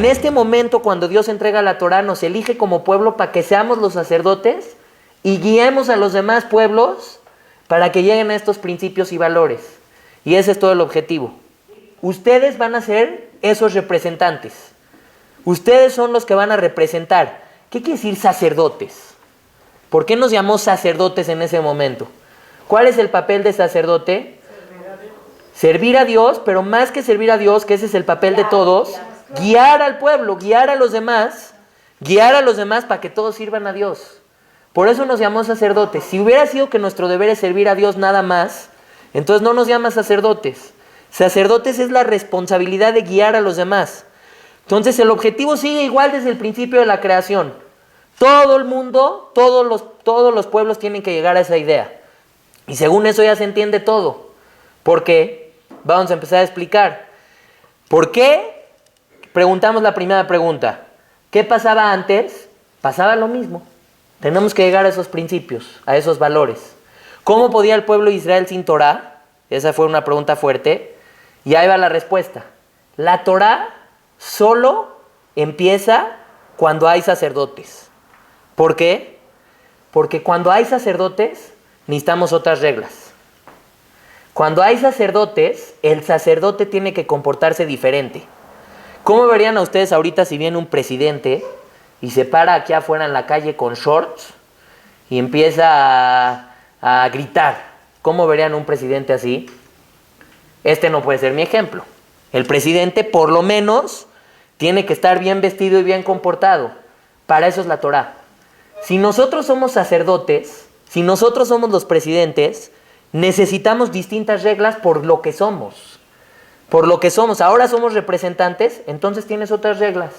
en este momento, cuando Dios entrega la Torá, nos elige como pueblo para que seamos los sacerdotes y guiemos a los demás pueblos para que lleguen a estos principios y valores. Y ese es todo el objetivo. Ustedes van a ser esos representantes. Ustedes son los que van a representar. ¿Qué quiere decir sacerdotes? ¿Por qué nos llamó sacerdotes en ese momento? ¿Cuál es el papel de sacerdote? Servir a Dios, pero más que servir a Dios, que ese es el papel de todos, guiar al pueblo, guiar a los demás para que todos sirvan a Dios. Por eso nos llamó sacerdotes. Si hubiera sido que nuestro deber es servir a Dios nada más, entonces no nos llama sacerdotes. Sacerdotes es la responsabilidad de guiar a los demás. Entonces el objetivo sigue igual desde el principio de la creación. Todo el mundo, todos los pueblos tienen que llegar a esa idea. Y según eso ya se entiende todo. ¿Por qué? Vamos a empezar a explicar. ¿Por qué? Preguntamos la primera pregunta. ¿Qué pasaba antes? Pasaba lo mismo. Tenemos que llegar a esos principios, a esos valores. ¿Cómo podía el pueblo de Israel sin Torá? Esa fue una pregunta fuerte. Y ahí va la respuesta. La Torá solo empieza cuando hay sacerdotes. ¿Por qué? Porque cuando hay sacerdotes necesitamos otras reglas. Cuando hay sacerdotes, el sacerdote tiene que comportarse diferente. ¿Cómo verían a ustedes ahorita si viene un presidente y se para aquí afuera en la calle con shorts y empieza a gritar? ¿Cómo verían un presidente así? Este no puede ser mi ejemplo. El presidente, por lo menos, tiene que estar bien vestido y bien comportado. Para eso es la Torá. Si nosotros somos sacerdotes, si nosotros somos los presidentes, necesitamos distintas reglas por lo que somos. Por lo que somos. Ahora somos representantes, entonces tienes otras reglas.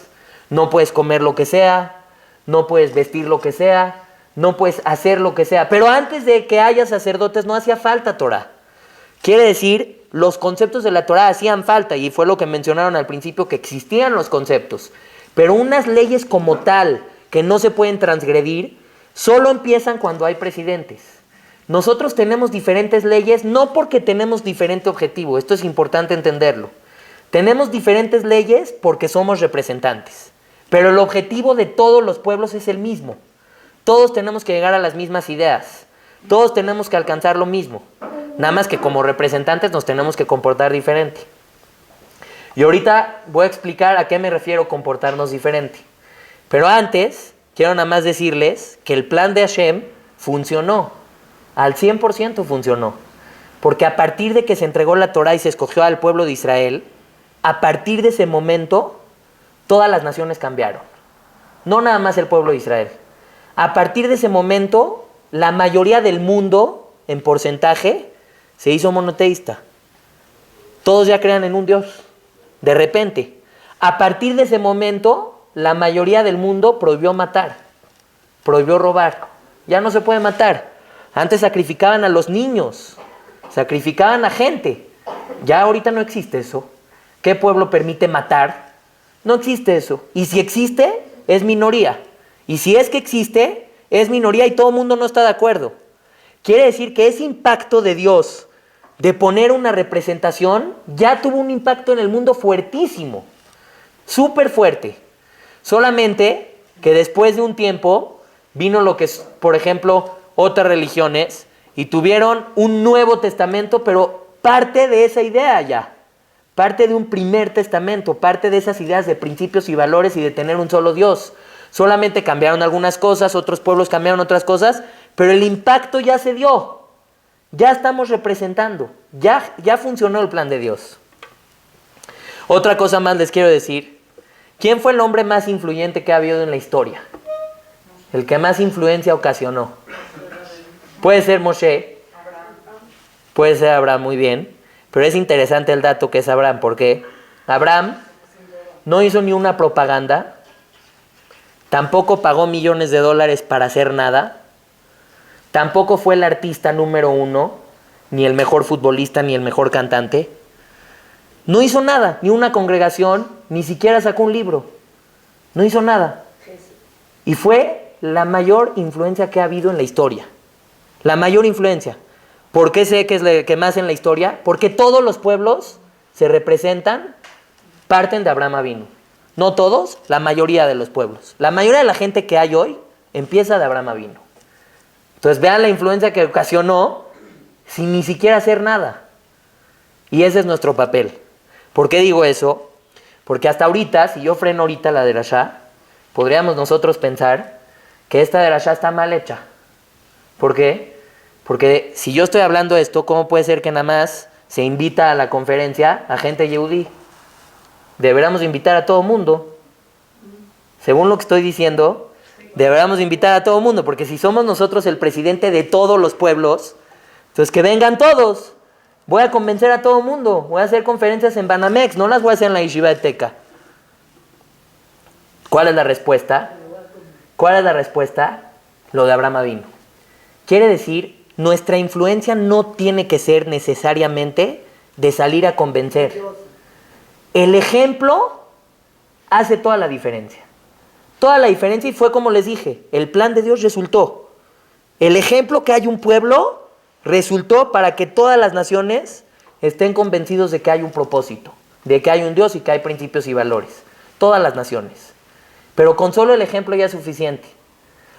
No puedes comer lo que sea, no puedes vestir lo que sea, no puedes hacer lo que sea. Pero antes de que haya sacerdotes no hacía falta Torá. Quiere decir, los conceptos de la Torá hacían falta, y fue lo que mencionaron al principio, que existían los conceptos. Pero unas leyes como tal, que no se pueden transgredir, solo empiezan cuando hay presidentes. Nosotros tenemos diferentes leyes, no porque tenemos diferente objetivo, esto es importante entenderlo. Tenemos diferentes leyes porque somos representantes, pero el objetivo de todos los pueblos es el mismo. Todos tenemos que llegar a las mismas ideas, todos tenemos que alcanzar lo mismo, nada más que como representantes nos tenemos que comportar diferente. Y ahorita voy a explicar a qué me refiero comportarnos diferente. Pero antes, quiero nada más decirles que el plan de Hashem funcionó. Al 100% funcionó. Porque a partir de que se entregó la Torá y se escogió al pueblo de Israel, a partir de ese momento, todas las naciones cambiaron. No nada más el pueblo de Israel. A partir de ese momento, la mayoría del mundo, en porcentaje, se hizo monoteísta. Todos ya crean en un Dios. De repente. A partir de ese momento, la mayoría del mundo prohibió matar. Prohibió robar. Ya no se puede matar. Antes sacrificaban a los niños, sacrificaban a gente. Ya ahorita no existe eso. ¿Qué pueblo permite matar? No existe eso. Y si existe, es minoría. Y si es que existe, es minoría y todo el mundo no está de acuerdo. Quiere decir que ese impacto de Dios de poner una representación ya tuvo un impacto en el mundo fuertísimo. Súper fuerte. Solamente que después de un tiempo vino lo que es, por ejemplo, otras religiones y tuvieron un Nuevo Testamento, pero parte de esa idea ya, parte de un primer testamento, parte de esas ideas de principios y valores y de tener un solo Dios. Solamente cambiaron algunas cosas, otros pueblos cambiaron otras cosas, pero el impacto ya se dio, ya estamos representando, ya funcionó el plan de Dios. Otra cosa más les quiero decir, ¿quién fue el hombre más influyente que ha habido en la historia? El que más influencia ocasionó. Puede ser Moshe, puede ser Abraham, muy bien, pero es interesante el dato que es Abraham, porque Abraham no hizo ni una propaganda, tampoco pagó millones de dólares para hacer nada, tampoco fue el artista número uno, ni el mejor futbolista, ni el mejor cantante. No hizo nada, ni una congregación, ni siquiera sacó un libro, no hizo nada. Y fue la mayor influencia que ha habido en la historia. La mayor influencia. ¿Por qué sé que es la que más en la historia? Porque todos los pueblos se representan, parten de Abraham Avinu. No todos, la mayoría de los pueblos. La mayoría de la gente que hay hoy empieza de Abraham Avinu. Entonces vean la influencia que ocasionó sin ni siquiera hacer nada. Y ese es nuestro papel. ¿Por qué digo eso? Porque hasta ahorita, si yo freno ahorita la derashá, podríamos nosotros pensar que esta derashá está mal hecha. ¿Por qué? Porque si yo estoy hablando esto, ¿cómo puede ser que nada más se invita a la conferencia a gente yehudí? Deberíamos invitar a todo mundo. Según lo que estoy diciendo, deberíamos invitar a todo mundo, porque si somos nosotros el presidente de todos los pueblos, entonces que vengan todos. Voy a convencer a todo mundo. Voy a hacer conferencias en Banamex, no las voy a hacer en la Yeshiva de Teca. ¿Cuál es la respuesta? ¿Cuál es la respuesta? Lo de Abraham Avinu. Quiere decir, nuestra influencia no tiene que ser necesariamente de salir a convencer. El ejemplo hace toda la diferencia. Toda la diferencia, y fue como les dije, el plan de Dios resultó. El ejemplo que hay un pueblo resultó para que todas las naciones estén convencidos de que hay un propósito, de que hay un Dios y que hay principios y valores. Todas las naciones. Pero con solo el ejemplo ya es suficiente.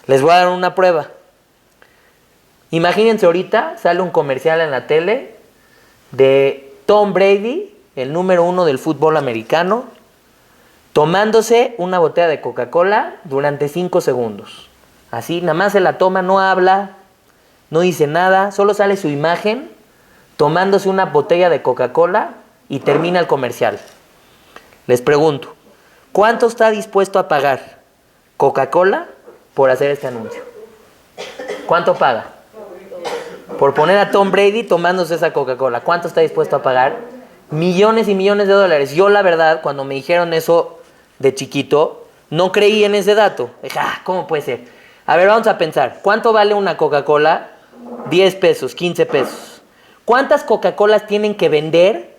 Les voy a dar una prueba. Imagínense ahorita, sale un comercial en la tele de Tom Brady, el número 1 del fútbol americano, tomándose una botella de Coca-Cola durante 5 segundos. Así, nada más se la toma, no habla, no dice nada, solo sale su imagen tomándose una botella de Coca-Cola y termina el comercial. Les pregunto, ¿cuánto está dispuesto a pagar Coca-Cola por hacer este anuncio? ¿Cuánto paga? Por poner a Tom Brady tomándose esa Coca-Cola. ¿Cuánto está dispuesto a pagar? Millones y millones de dólares. Yo, la verdad, cuando me dijeron eso de chiquito, no creí en ese dato. Dije, ¿cómo puede ser? A ver, vamos a pensar. ¿Cuánto vale una Coca-Cola? 10 pesos, 15 pesos. ¿Cuántas Coca-Colas tienen que vender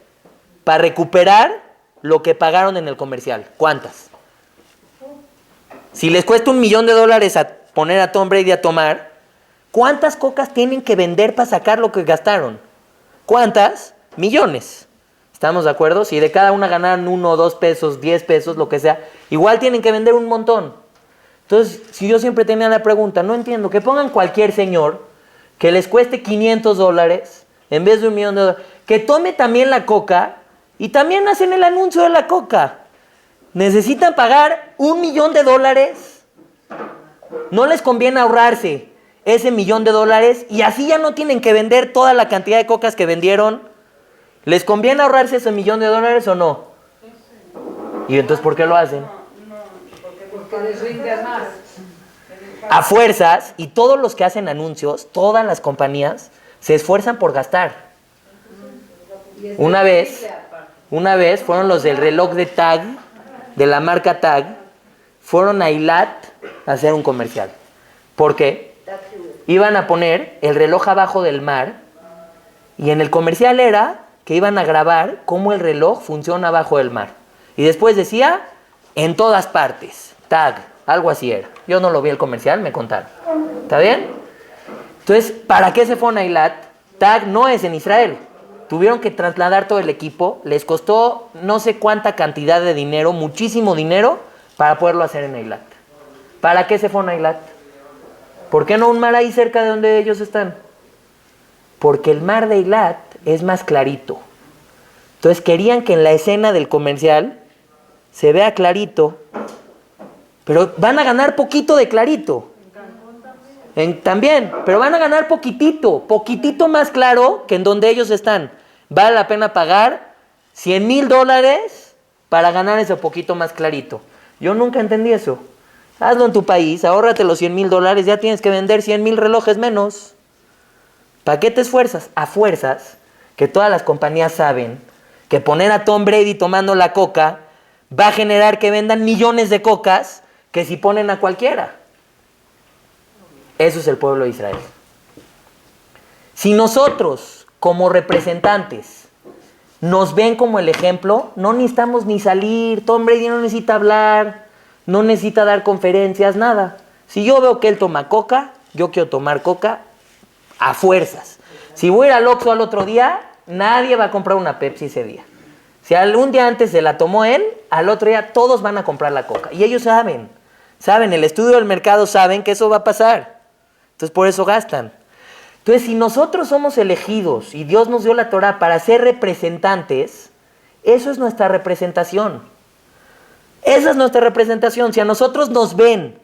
para recuperar lo que pagaron en el comercial? ¿Cuántas? Si les cuesta $1,000,000 a poner a Tom Brady a tomar, ¿cuántas cocas tienen que vender para sacar lo que gastaron? ¿Cuántas? Millones. ¿Estamos de acuerdo? Si de cada una ganaran 1, 2 pesos, 10 pesos, lo que sea, igual tienen que vender un montón. Entonces, si yo siempre tenía la pregunta, no entiendo, que pongan cualquier señor que les cueste $500 en vez de $1,000,000, que tome también la coca y también hacen el anuncio de la coca. ¿Necesitan pagar $1,000,000? ¿No les conviene ahorrarse ese $1,000,000 y así ya no tienen que vender toda la cantidad de cocas que vendieron? ¿Les conviene ahorrarse ese $1,000,000 o no? ¿Y entonces por qué lo hacen? Porque les rinde más. A fuerzas, y todos los que hacen anuncios, todas las compañías, se esfuerzan por gastar. Una vez fueron los del reloj de Tag, de la marca Tag, fueron a Eilat a hacer un comercial. ¿Por qué? Iban a poner el reloj abajo del mar y en el comercial era que iban a grabar cómo el reloj funciona abajo del mar. Y después decía, en todas partes, Tag, algo así era. Yo no lo vi el comercial, me contaron. ¿Está bien? Entonces, ¿para qué se fueron a Eilat? Tag no es en Israel. Tuvieron que trasladar todo el equipo. Les costó no sé cuánta cantidad de dinero, muchísimo dinero, para poderlo hacer en Eilat. ¿Para qué se fueron a Eilat? ¿Por qué no un mar ahí cerca de donde ellos están? Porque el mar de Eilat es más clarito. Entonces querían que en la escena del comercial se vea clarito, pero van a ganar poquito de clarito. También, pero van a ganar poquitito más claro que en donde ellos están. Vale la pena pagar $100,000 para ganar ese poquito más clarito. Yo nunca entendí eso. Hazlo en tu país, ahórrate los $100,000, ya tienes que vender 100,000 relojes menos. ¿Para qué te esfuerzas? A fuerzas, que todas las compañías saben que poner a Tom Brady tomando la coca va a generar que vendan millones de cocas que si ponen a cualquiera. Eso es el pueblo de Israel. Si nosotros, como representantes, nos ven como el ejemplo, no necesitamos ni salir, Tom Brady no necesita hablar, no necesita dar conferencias, nada. Si yo veo que él toma coca, yo quiero tomar coca a fuerzas. Si voy a ir al Oxxo al otro día, nadie va a comprar una Pepsi ese día. Si algún día antes se la tomó él, al otro día todos van a comprar la coca. Y ellos saben, el estudio del mercado saben que eso va a pasar. Entonces por eso gastan. Entonces si nosotros somos elegidos y Dios nos dio la Torah para ser representantes, eso es nuestra representación. Esa es nuestra representación. Si a nosotros nos ven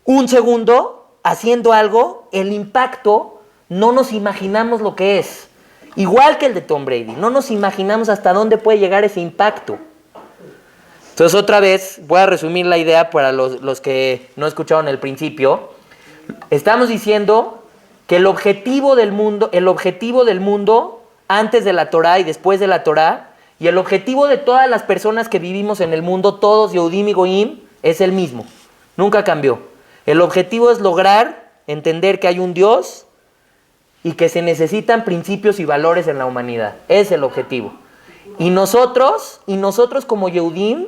un segundo haciendo algo, el impacto no nos imaginamos lo que es. Igual que el de Tom Brady, no nos imaginamos hasta dónde puede llegar ese impacto. Entonces otra vez voy a resumir la idea para los que no escucharon el principio. Estamos diciendo que el objetivo del mundo antes de la Torah y después de la Torah, y el objetivo de todas las personas que vivimos en el mundo, todos Yehudim y Goyim, es el mismo. Nunca cambió. El objetivo es lograr entender que hay un Dios y que se necesitan principios y valores en la humanidad. Es el objetivo. Y nosotros como Yehudim,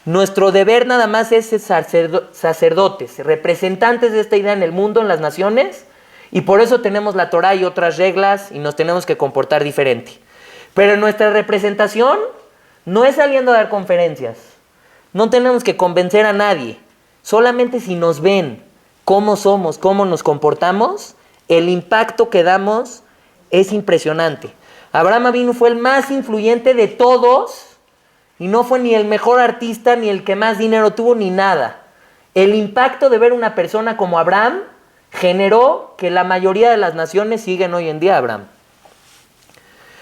nuestro deber nada más es ser sacerdotes, representantes de esta idea en el mundo, en las naciones, y por eso tenemos la Torah y otras reglas y nos tenemos que comportar diferente. Pero nuestra representación no es saliendo a dar conferencias. No tenemos que convencer a nadie. Solamente si nos ven cómo somos, cómo nos comportamos, el impacto que damos es impresionante. Abraham Avinu fue el más influyente de todos y no fue ni el mejor artista, ni el que más dinero tuvo, ni nada. El impacto de ver una persona como Abraham generó que la mayoría de las naciones siguen hoy en día a Abraham.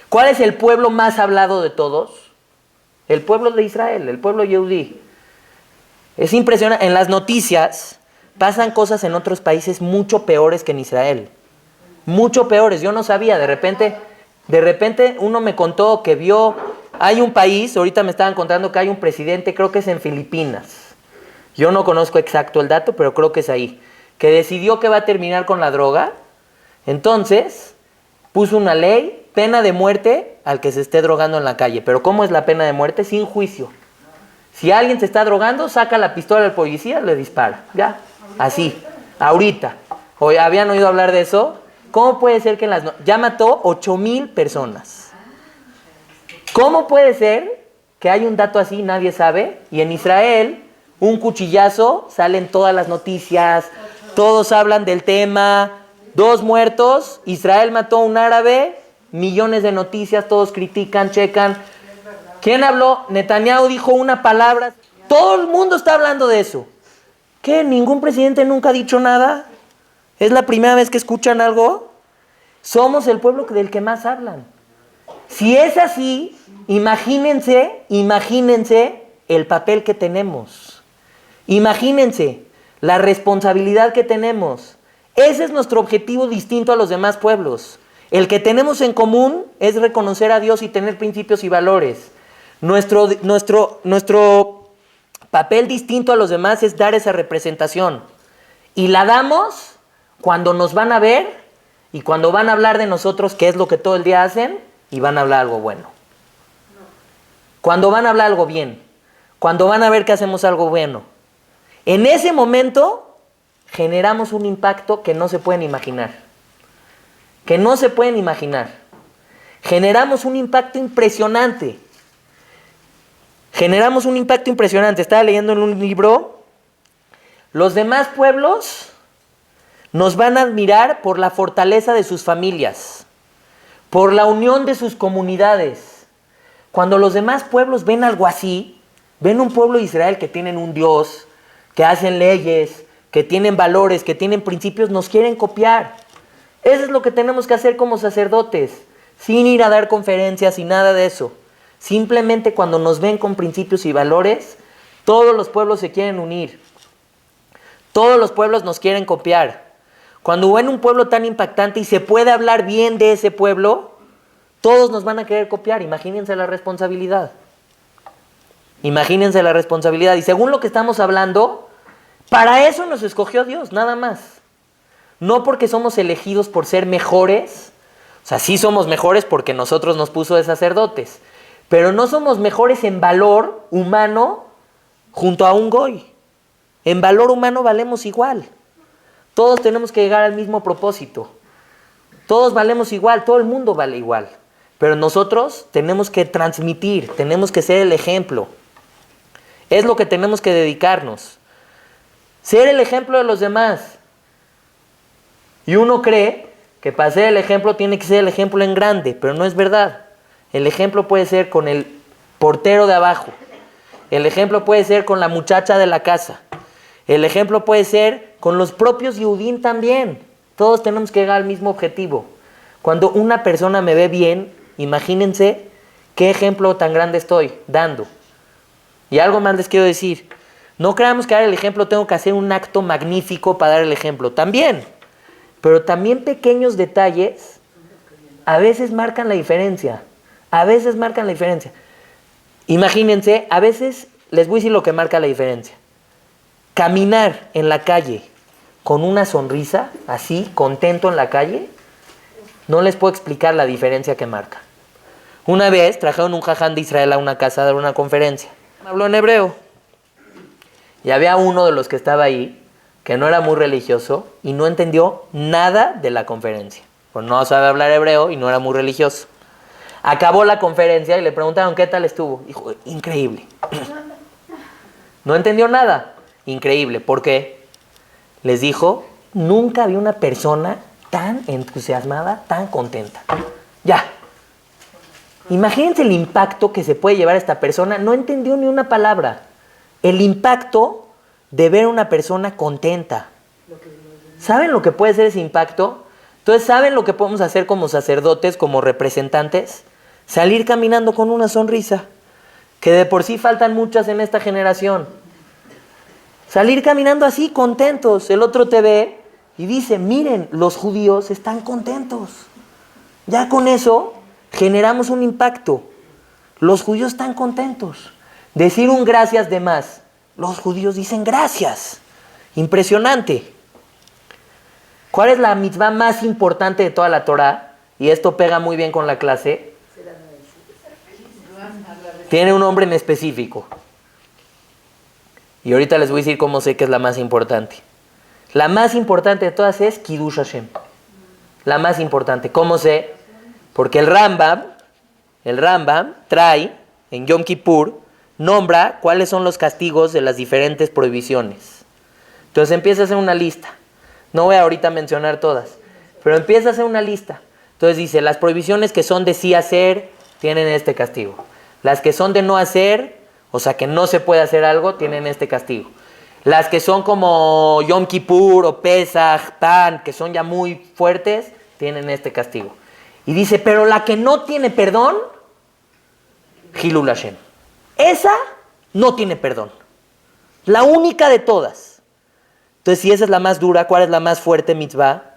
¿Cuál es el pueblo más hablado de todos? El pueblo de Israel, el pueblo Yehudí. Es impresionante. En las noticias pasan cosas en otros países mucho peores que en Israel. Mucho peores. Yo no sabía. De repente uno me contó que hay un país, ahorita me estaban contando que hay un presidente, creo que es en Filipinas. Yo no conozco exacto el dato, pero creo que es ahí. Que decidió que va a terminar con la droga. Entonces, puso una ley, pena de muerte al que se esté drogando en la calle. Pero ¿cómo es la pena de muerte? Sin juicio. Si alguien se está drogando, saca la pistola del policía, le dispara. Ya, así, ahorita. ¿O habían oído hablar de eso? ¿Cómo puede ser que ya mató 8,000 personas? ¿Cómo puede ser que hay un dato así, nadie sabe? Y en Israel, un cuchillazo, salen todas las noticias, todos hablan del tema, 2 muertos, Israel mató a un árabe, millones de noticias, todos critican, checan. ¿Quién habló? Netanyahu dijo una palabra. Todo el mundo está hablando de eso. ¿Qué? ¿Ningún presidente nunca ha dicho nada? ¿Es la primera vez que escuchan algo? Somos el pueblo del que más hablan. Si es así, imagínense el papel que tenemos. Imagínense la responsabilidad que tenemos. Ese es nuestro objetivo distinto a los demás pueblos. El que tenemos en común es reconocer a Dios y tener principios y valores. Nuestro papel distinto a los demás es dar esa representación. Y la damos cuando nos van a ver y cuando van a hablar de nosotros, que es lo que todo el día hacen, y van a hablar algo bueno. Cuando van a hablar algo bien. Cuando van a ver que hacemos algo bueno. En ese momento generamos un impacto que no se pueden imaginar. Que no se pueden imaginar. Generamos un impacto impresionante. Estaba leyendo en un libro. Los demás pueblos nos van a admirar por la fortaleza de sus familias, por la unión de sus comunidades. Cuando los demás pueblos ven algo así, ven un pueblo de Israel que tienen un Dios, que hacen leyes, que tienen valores, que tienen principios, nos quieren copiar. Eso es lo que tenemos que hacer como sacerdotes, sin ir a dar conferencias y nada de eso. Simplemente cuando nos ven con principios y valores, todos los pueblos se quieren unir. Todos los pueblos nos quieren copiar. Cuando ven un pueblo tan impactante y se puede hablar bien de ese pueblo, todos nos van a querer copiar. Imagínense la responsabilidad. Imagínense la responsabilidad. Y según lo que estamos hablando, para eso nos escogió Dios, nada más. No porque somos elegidos por ser mejores. O sea, sí somos mejores porque nosotros nos puso de sacerdotes. Pero no somos mejores en valor humano junto a un goy. En valor humano valemos igual. Todos tenemos que llegar al mismo propósito. Todos valemos igual, todo el mundo vale igual. Pero nosotros tenemos que transmitir, tenemos que ser el ejemplo. Es lo que tenemos que dedicarnos. Ser el ejemplo de los demás. Y uno cree que para ser el ejemplo tiene que ser el ejemplo en grande, pero no es verdad. El ejemplo puede ser con el portero de abajo. El ejemplo puede ser con la muchacha de la casa. El ejemplo puede ser con los propios Yehudim también. Todos tenemos que llegar al mismo objetivo. Cuando una persona me ve bien, imagínense qué ejemplo tan grande estoy dando. Y algo más les quiero decir. No creamos que dar el ejemplo tengo que hacer un acto magnífico para dar el ejemplo. También. Pero también pequeños detalles a veces marcan la diferencia. A veces marcan la diferencia. Imagínense, a veces les voy a decir lo que marca la diferencia. Caminar en la calle con una sonrisa, así, contento en la calle, no les puedo explicar la diferencia que marca. Una vez trajeron un jaján de Israel a una casa a dar una conferencia. Habló en hebreo. Y había uno de los que estaba ahí, que no era muy religioso, y no entendió nada de la conferencia. Pues no sabe hablar hebreo y no era muy religioso. Acabó la conferencia y le preguntaron qué tal estuvo. Dijo, increíble. No entendió nada. Increíble. ¿Por qué? Les dijo, nunca vi una persona tan entusiasmada, tan contenta. Ya. Imagínense el impacto que se puede llevar a esta persona. No entendió ni una palabra. El impacto de ver a una persona contenta. ¿Saben lo que puede ser ese impacto? Entonces, ¿saben lo que podemos hacer como sacerdotes, como representantes? Salir caminando con una sonrisa, que de por sí faltan muchas en esta generación. Salir caminando así, contentos. El otro te ve y dice, miren, los judíos están contentos. Ya con eso generamos un impacto. Los judíos están contentos. Decir un gracias de más. Los judíos dicen gracias. Impresionante. ¿Cuál es la mitzvah más importante de toda la Torah? Y esto pega muy bien con la clase. Tiene un nombre en específico. Y ahorita les voy a decir cómo sé que es la más importante. La más importante de todas es Kiddush Hashem. La más importante. ¿Cómo sé? Porque el Rambam trae en Yom Kippur, nombra cuáles son los castigos de las diferentes prohibiciones. Entonces empieza a hacer una lista. No voy a ahorita mencionar todas, pero empieza a hacer una lista. Entonces dice, las prohibiciones que son de sí hacer tienen este castigo. Las que son de no hacer, o sea que no se puede hacer algo, tienen este castigo. Las que son como Yom Kippur o Pesach, Pan, que son ya muy fuertes, tienen este castigo. Y dice, pero la que no tiene perdón, Hilul Hashem. Esa no tiene perdón. La única de todas. Entonces, si esa es la más dura, ¿cuál es la más fuerte mitzvah?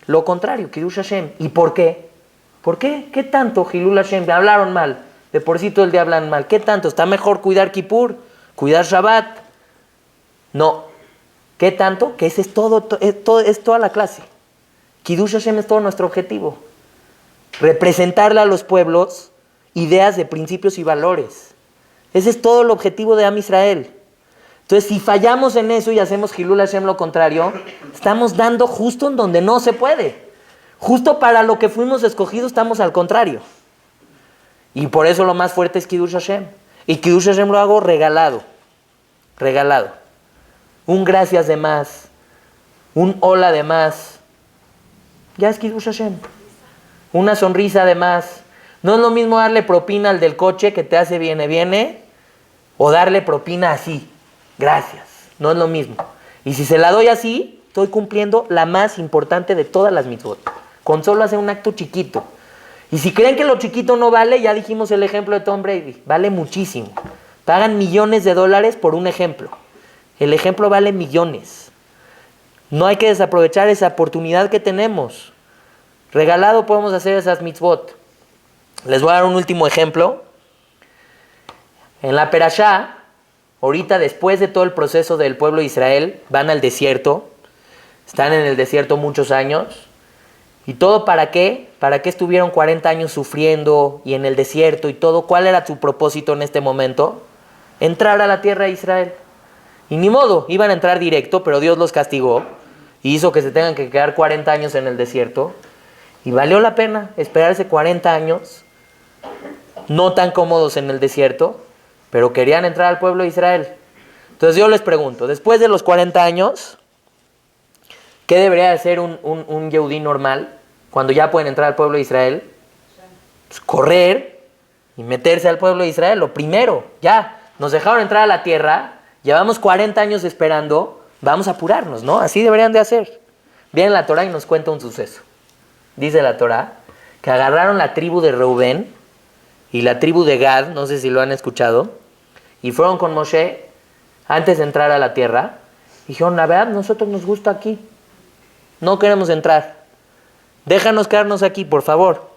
Lo contrario, Kiddush Hashem. ¿Y por qué? ¿Por qué? ¿Qué tanto Hilul Hashem? Hablaron mal. De por sí todo el día hablan mal. ¿Qué tanto? ¿Está mejor cuidar Kippur? ¿Cuidar Shabbat? No. ¿Qué tanto? Que ese es es toda la clase. Kiddush Hashem es todo nuestro objetivo. Representarle a los pueblos ideas de principios y valores. Ese es todo el objetivo de Am Israel. Entonces, si fallamos en eso y hacemos Hilul Hashem lo contrario, estamos dando justo en donde no se puede. Justo para lo que fuimos escogidos estamos al contrario. Y por eso lo más fuerte es Kiddush Hashem. Y Kiddush Hashem lo hago regalado. Regalado. Un gracias de más. Un hola de más. Ya es Kiddush Hashem. Una sonrisa de más. No es lo mismo darle propina al del coche que te hace viene, o darle propina así. Gracias. No es lo mismo. Y si se la doy así, estoy cumpliendo la más importante de todas las mitzvot. Con solo hacer un acto chiquito. Y si creen que lo chiquito no vale, ya dijimos el ejemplo de Tom Brady. Vale muchísimo. Pagan millones de dólares por un ejemplo. El ejemplo vale millones. No hay que desaprovechar esa oportunidad que tenemos. Regalado podemos hacer esas mitzvot. Les voy a dar un último ejemplo. En la Perashá, ahorita después de todo el proceso del pueblo de Israel, van al desierto. Están en el desierto muchos años. ¿Y todo para qué? ¿Para qué estuvieron 40 años sufriendo y en el desierto y todo? ¿Cuál era su propósito en este momento? Entrar a la tierra de Israel. Y ni modo, iban a entrar directo, pero Dios los castigó y hizo que se tengan que quedar 40 años en el desierto. Y valió la pena esperarse 40 años no tan cómodos en el desierto, pero querían entrar al pueblo de Israel. Entonces yo les pregunto, después de los 40 años, ¿qué debería hacer un yehudí normal cuando ya pueden entrar al pueblo de Israel? Pues correr y meterse al pueblo de Israel, lo primero, ya, nos dejaron entrar a la tierra, llevamos 40 años esperando, vamos a apurarnos, ¿no? Así deberían de hacer. Viene la Torah y nos cuenta un suceso. Dice la Torah que agarraron la tribu de Reubén y la tribu de Gad, no sé si lo han escuchado, y fueron con Moshe antes de entrar a la tierra, y dijeron, la verdad, nosotros nos gusta aquí, no queremos entrar, déjanos quedarnos aquí, por favor.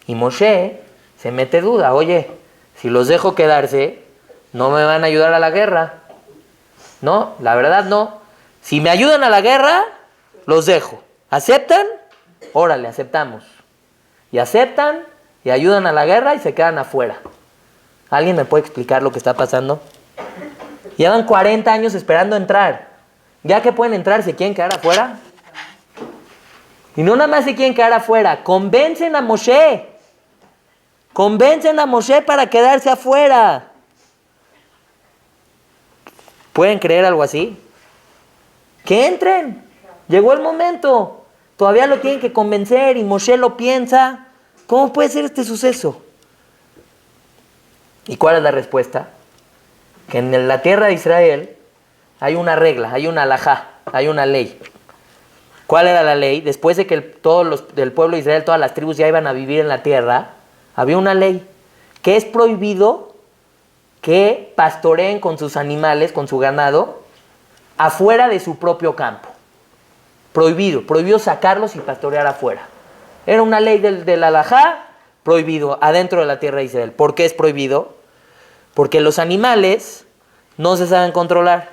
Y Moshe se mete duda, oye, si los dejo quedarse, no me van a ayudar a la guerra. No, la verdad no. Si me ayudan a la guerra, los dejo. ¿Aceptan? Órale, aceptamos. Y aceptan, y ayudan a la guerra y se quedan afuera. ¿Alguien me puede explicar lo que está pasando? Llevan 40 años esperando entrar. Ya que pueden entrar, ¿se quieren quedar afuera? Y no nada más se quieren quedar afuera, convencen a Moshe. Convencen a Moshe para quedarse afuera. ¿Pueden creer algo así? Que entren. Llegó el momento. Todavía lo tienen que convencer y Moshe lo piensa. ¿Cómo puede ser este suceso? ¿Y cuál es la respuesta? Que en la tierra de Israel hay una regla, hay una halajá, hay una ley. ¿Cuál era la ley? Después de que todos los del pueblo de Israel, todas las tribus ya iban a vivir en la tierra, había una ley que es prohibido que pastoreen con sus animales, con su ganado, afuera de su propio campo. Prohibido sacarlos y pastorear afuera. Era una ley del halajá, prohibido adentro de la tierra de Israel. ¿Por qué es prohibido? Porque los animales no se saben controlar.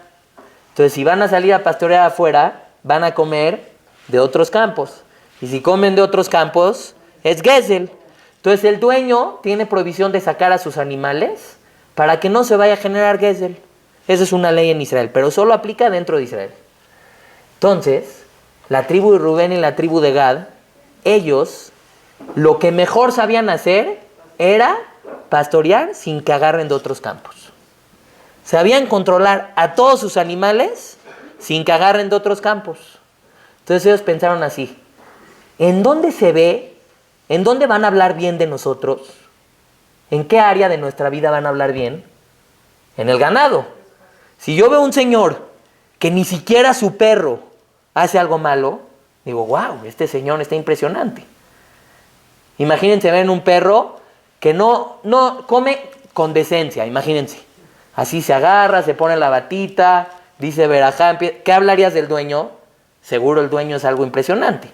Entonces, si van a salir a pastorear afuera, van a comer de otros campos. Y si comen de otros campos, es Gesel. Entonces, el dueño tiene prohibición de sacar a sus animales para que no se vaya a generar Gesel. Esa es una ley en Israel, pero solo aplica dentro de Israel. Entonces, la tribu de Rubén y la tribu de Gad, ellos lo que mejor sabían hacer era pastorear sin que agarren de otros campos. Sabían controlar a todos sus animales sin que agarren de otros campos. Entonces ellos pensaron así, ¿en dónde se ve? ¿En dónde van a hablar bien de nosotros? ¿En qué área de nuestra vida van a hablar bien? En el ganado. Si yo veo un señor que ni siquiera su perro hace algo malo, digo, wow, este señor está impresionante. Imagínense ver un perro que no come con decencia, imagínense. Así se agarra, se pone la batita, dice verajá, ¿qué hablarías del dueño? Seguro el dueño es algo impresionante,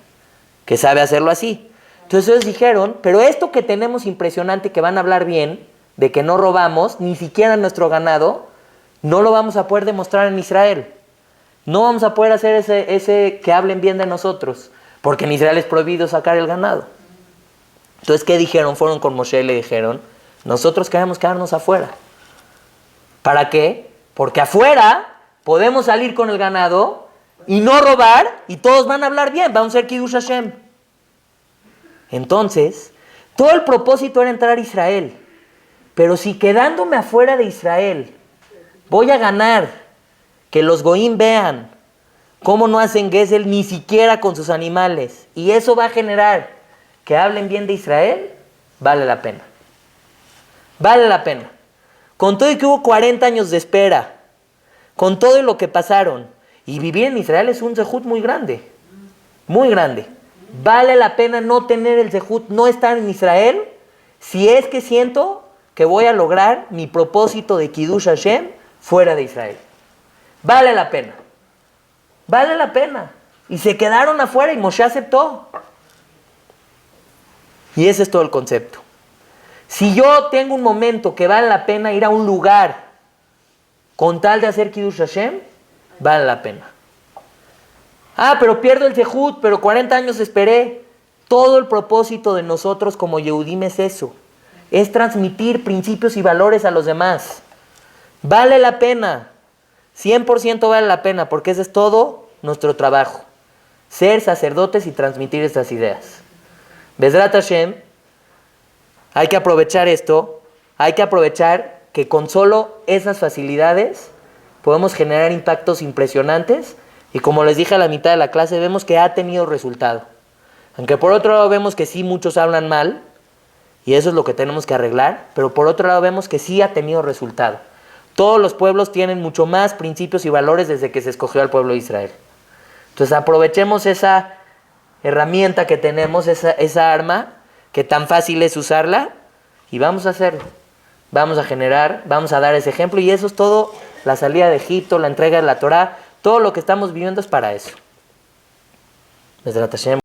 que sabe hacerlo así. Entonces ellos dijeron, pero esto que tenemos impresionante, que van a hablar bien, de que no robamos, ni siquiera nuestro ganado, no lo vamos a poder demostrar en Israel. No vamos a poder hacer ese que hablen bien de nosotros, porque en Israel es prohibido sacar el ganado. Entonces, ¿qué dijeron? Fueron con Moshe y le dijeron, nosotros queremos quedarnos afuera. ¿Para qué? Porque afuera podemos salir con el ganado y no robar y todos van a hablar bien, vamos a ser Kiddush Hashem. Entonces, todo el propósito era entrar a Israel. Pero si quedándome afuera de Israel voy a ganar que los goín vean cómo no hacen Gesel ni siquiera con sus animales, y eso va a generar que hablen bien de Israel, vale la pena. Vale la pena. Con todo y que hubo 40 años de espera, con todo y lo que pasaron, y vivir en Israel es un zehut muy grande, muy grande. Vale la pena no tener el zehut, no estar en Israel, si es que siento que voy a lograr mi propósito de Kiddush Hashem fuera de Israel. Vale la pena. Vale la pena. Y se quedaron afuera y Moshe aceptó. Y ese es todo el concepto. Si yo tengo un momento que vale la pena ir a un lugar con tal de hacer Kiddush Hashem, vale la pena. Ah, pero pierdo el zehut, pero 40 años esperé. Todo el propósito de nosotros como Yehudim es eso. Es transmitir principios y valores a los demás. Vale la pena. 100% vale la pena, porque ese es todo nuestro trabajo. Ser sacerdotes y transmitir estas ideas. Bezrat Hashem, Hay que aprovechar esto, hay que aprovechar que con solo esas facilidades podemos generar impactos impresionantes y como les dije a la mitad de la clase, vemos que ha tenido resultado. Aunque por otro lado vemos que sí muchos hablan mal y eso es lo que tenemos que arreglar, pero por otro lado vemos que sí ha tenido resultado. Todos los pueblos tienen mucho más principios y valores desde que se escogió al pueblo de Israel. Entonces aprovechemos esa herramienta que tenemos, esa arma, que tan fácil es usarla, y vamos a hacerlo. Vamos a generar, vamos a dar ese ejemplo, y eso es todo, la salida de Egipto, la entrega de la Torá, todo lo que estamos viviendo es para eso. Desde la Tashem.